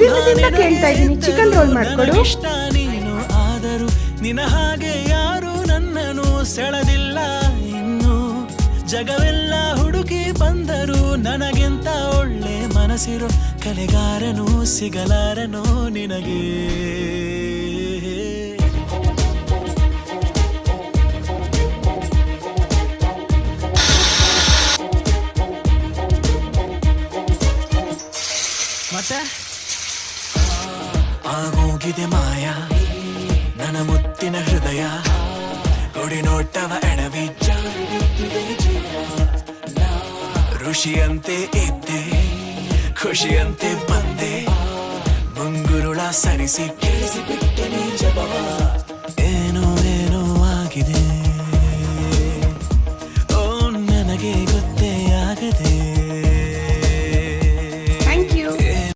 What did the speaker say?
ದಿನದಿಂದ ಕೇಳ್ತಾ ಇದ್ದೀನಿ ಚಿಕನ್ ರೋಲ್ ಮಾಡ್ಕೊಡು. ಇಷ್ಟ ನೀನು ಆದರೂ ನಿನ್ನ ಹಾಗೆ ಯಾರು ನನ್ನನ್ನು ಸೆಳೆದಿಲ್ಲ ಇನ್ನು. ಜಗವೆಲ್ಲ ಹುಡುಕಿ ಬಂದರು ನನಗಿಂತ ಒಳ್ಳೆ ಮನಸ್ಸಿರೋ ಕಲೆಗಾರನು ಸಿಗಲಾರನು ನಿನಗೆ. ಮತ್ತೆ ಆಗೋಗಿದೆ ಮಾಯ ನನ್ನ ಮುತ್ತಿನ ಹೃದಯ, ಹೊಡಿ ನೋಟವ ಎಡವಿ ಋಷಿಯಂತೆ ಇದ್ದೆ ಖುಷಿಯಂತೆ ಬಂದೆ, ಮುಂಗುರುಳ ಸರಿಸಿ ಕೇಳಿಸಿ ಬಿಟ್ಟೆ ನೀ ಜಪವ.